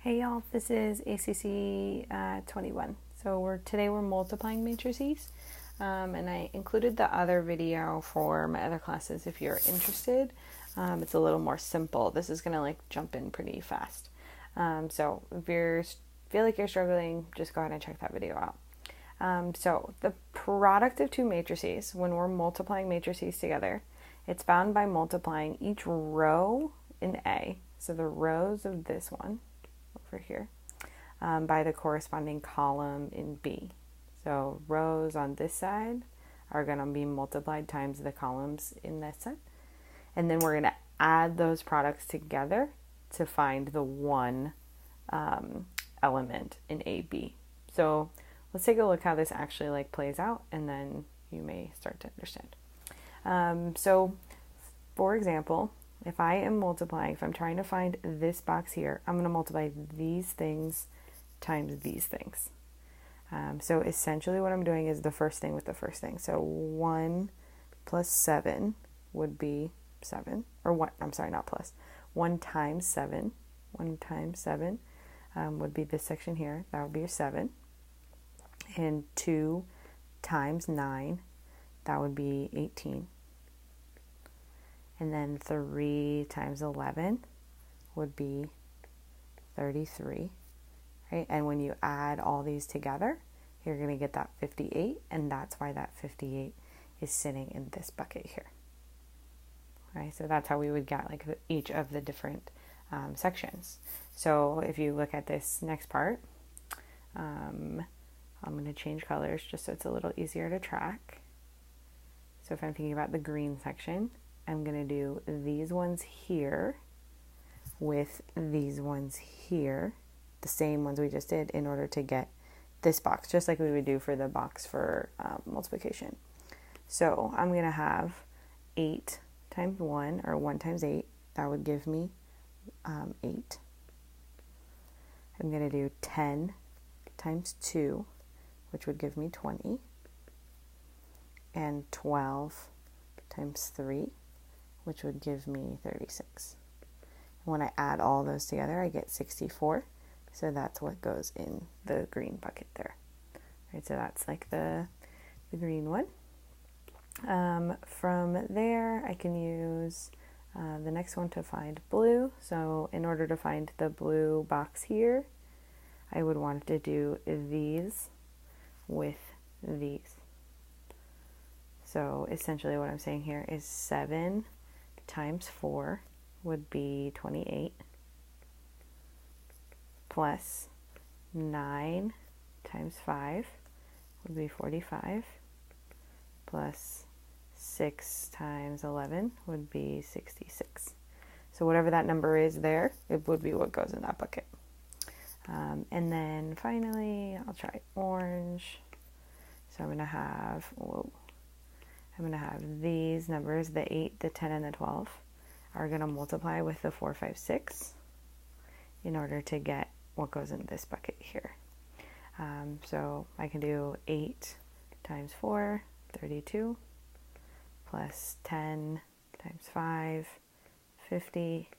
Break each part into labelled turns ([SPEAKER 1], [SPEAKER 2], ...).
[SPEAKER 1] Hey y'all, this is ACC 21. So today we're multiplying matrices, and I included the other video for my other classes if you're interested. It's a little more simple. This is gonna jump in pretty fast. So if you feel like you're struggling, just go ahead and check that video out. So the product of two matrices, when we're multiplying matrices together, it's found by multiplying each row in A. So the rows of this one over here by the corresponding column in B. So rows on this side are going to be multiplied times the columns in this set. And then we're going to add those products together to find the one element in AB. So let's take a look how this actually plays out, and then you may start to understand. So for example, if I am multiplying, if I'm trying to find this box here, I'm going to multiply these things times these things. So essentially what I'm doing is the first thing with the first thing. So 1 plus 7 would be 7. Or 1, I'm sorry, not plus. 1 times 7. 1 times 7 would be this section here. That would be a 7. And 2 times 9, that would be 18. And then 3 times 11 would be 33, right? And when you add all these together, you're going to get that 58, and that's why that 58 is sitting in this bucket here. Right? So that's how we would get each of the different sections. So if you look at this next part, I'm going to change colors just so it's a little easier to track. So if I'm thinking about the green section, I'm going to do these ones here with these ones here, the same ones we just did, in order to get this box, just like we would do for the box for multiplication. So I'm going to have 8 times 1, or 1 times 8, that would give me 8. I'm going to do 10 times 2, which would give me 20, and 12 times 3, which would give me 36. When I add all those together, I get 64. So that's what goes in the green bucket there. Right, so that's the green one. From there, I can use the next one to find blue. So in order to find the blue box here, I would want to do these with these. So essentially what I'm saying here is 7 times 4 would be 28, plus 9 times 5 would be 45, plus 6 times 11 would be 66. So whatever that number is there, it would be what goes in that bucket. And then finally, I'll try orange. So I'm going to have, these numbers, the 8, the 10, and the 12, are going to multiply with the 4, 5, 6 in order to get what goes in this bucket here. So I can do 8 times 4, 32, plus 10 times 5, 50,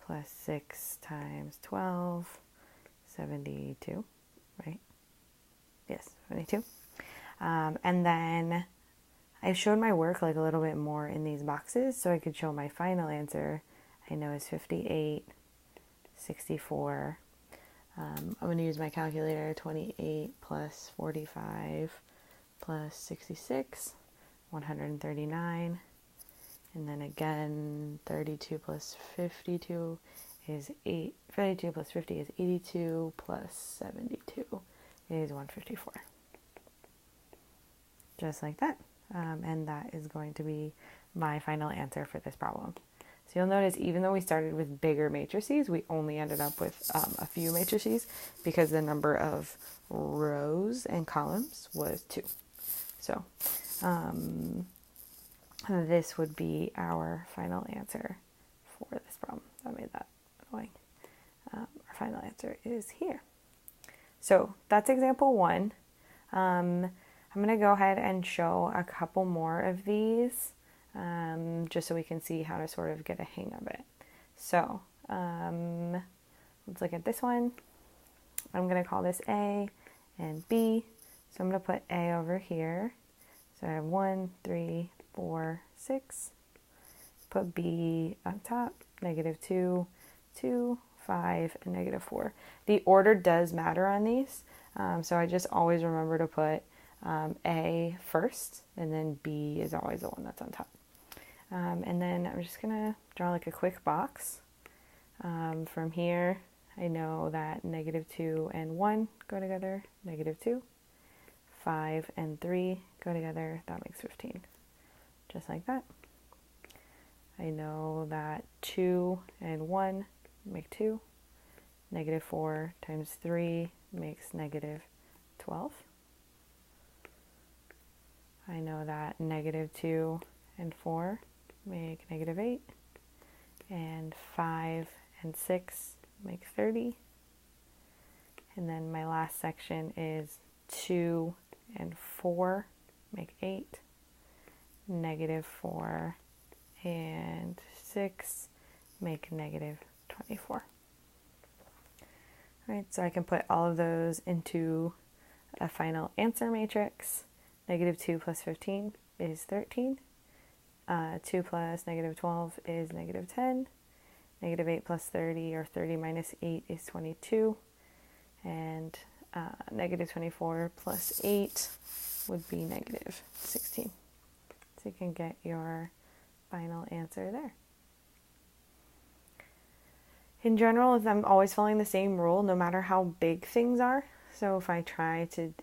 [SPEAKER 1] plus 6 times 12, 72, right? Yes, 72. And then I showed my work a little bit more in these boxes so I could show my final answer. I know is 58, 64. I'm going to use my calculator. 28 plus 45 plus 66, 139. And then again, 32 plus 52 is 8. 32 plus 50 is 82, plus 72 is 154. Just like that. And that is going to be my final answer for this problem. So you'll notice even though we started with bigger matrices, we only ended up with a few matrices because the number of rows and columns was 2. So this would be our final answer for this problem. I made that annoying. Our final answer is here. So that's example 1. I'm going to go ahead and show a couple more of these just so we can see how to sort of get a hang of it. So let's look at this one. I'm going to call this A and B. So I'm going to put A over here. So I have 1, 3, 4, 6. Put B up top, -2, 2, 5, and -4. The order does matter on these. So I just always remember to put A first, and then B is always the one that's on top. And then I'm just going to draw like a quick box. From here, I know that -2 and 1 go together, -2. 5 and 3 go together, that makes 15. Just like that. I know that 2 and 1 make 2. -4 times 3 makes -12. I know that -2 and 4 make -8. And 5 and 6 make 30. And then my last section is 2 and 4 make 8. -4 and 6 make -24. All right, so I can put all of those into a final answer matrix. -2 plus 15 is 13. 2 plus -12 is -10. -8 plus 30, or 30 minus 8, is 22. And -24 plus 8 would be -16. So you can get your final answer there. In general, I'm always following the same rule, no matter how big things are. So if I try to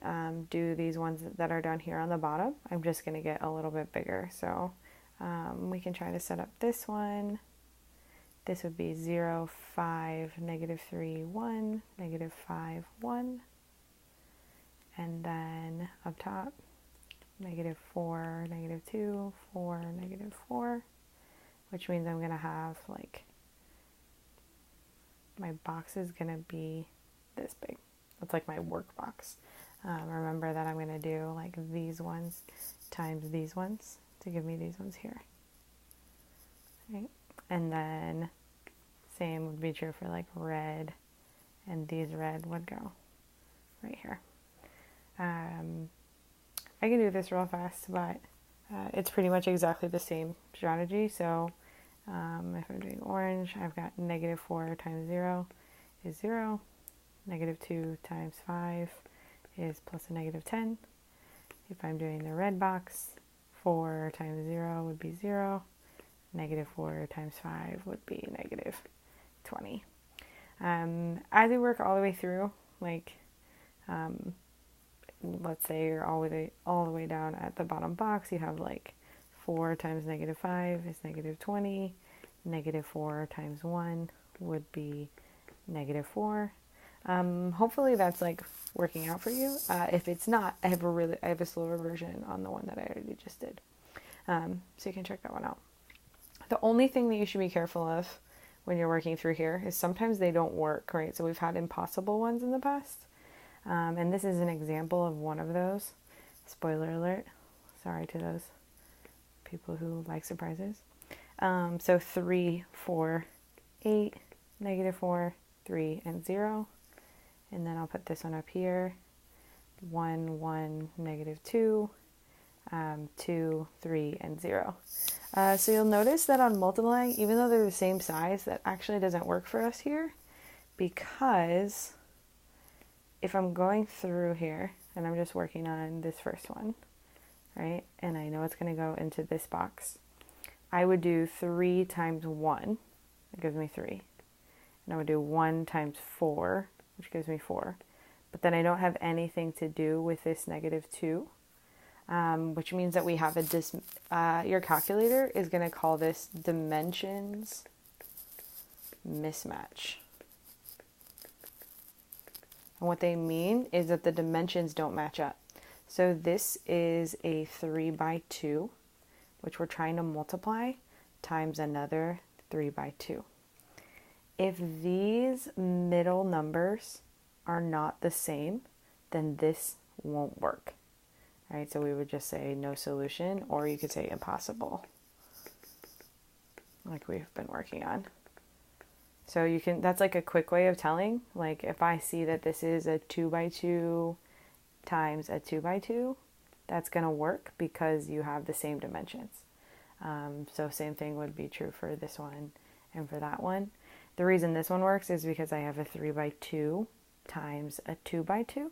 [SPEAKER 1] do these ones that are down here on the bottom, I'm just going to get a little bit bigger. So we can try to set up this one. This would be 0, 5, -3, 1, -5, 1. And then up top, -4, -2, 4, -4, which means I'm going to have like, my box is going to be this big. That's like my work box. Remember that I'm going to do like these ones times these ones to give me these ones here. Right? And then same would be true for like red, and these red would go right here. I can do this real fast, but it's pretty much exactly the same strategy. So if I'm doing orange, I've got -4 times 0 is 0. -2 times 5 is plus a -10. If I'm doing the red box, 4 times 0 would be 0. -4 times 5 would be -20. As you work all the way through, like let's say you're all the way down at the bottom box, you have like 4 times -5 is -20. -4 times 1 would be -4. Hopefully that's like working out for you. If it's not, I have a slower version on the one that I already just did. So you can check that one out. The only thing that you should be careful of when you're working through here is sometimes they don't work, right? So we've had impossible ones in the past. And this is an example of one of those. Spoiler alert. Sorry to those people who like surprises. So 3, 4, 8, -4, 3, and 0. And then I'll put this one up here. 1, 1, -2, 2, 3, and 0. So you'll notice that on multiplying, even though they're the same size, that actually doesn't work for us here, because if I'm going through here and I'm just working on this first one, right, and I know it's going to go into this box, I would do 3 times 1, that gives me 3. And I would do 1 times 4, which gives me 4. But then I don't have anything to do with this -2, which means that we have your calculator is going to call this dimensions mismatch. And what they mean is that the dimensions don't match up. So this is a 3 by 2, which we're trying to multiply, times another 3 by 2. If these middle numbers are not the same, then this won't work. All right, so we would just say no solution, or you could say impossible, like we've been working on. So you can, that's like a quick way of telling, like if I see that this is a 2 by 2 times a 2 by 2, that's going to work because you have the same dimensions. So same thing would be true for this one and for that one. The reason this one works is because I have a 3 by 2 times a 2 by 2.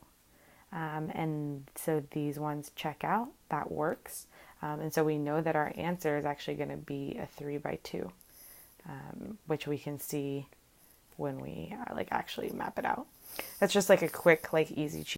[SPEAKER 1] And so these ones check out, that works. And so we know that our answer is actually going to be a 3 by 2, which we can see when we like actually map it out. That's just like a quick, like easy cheat.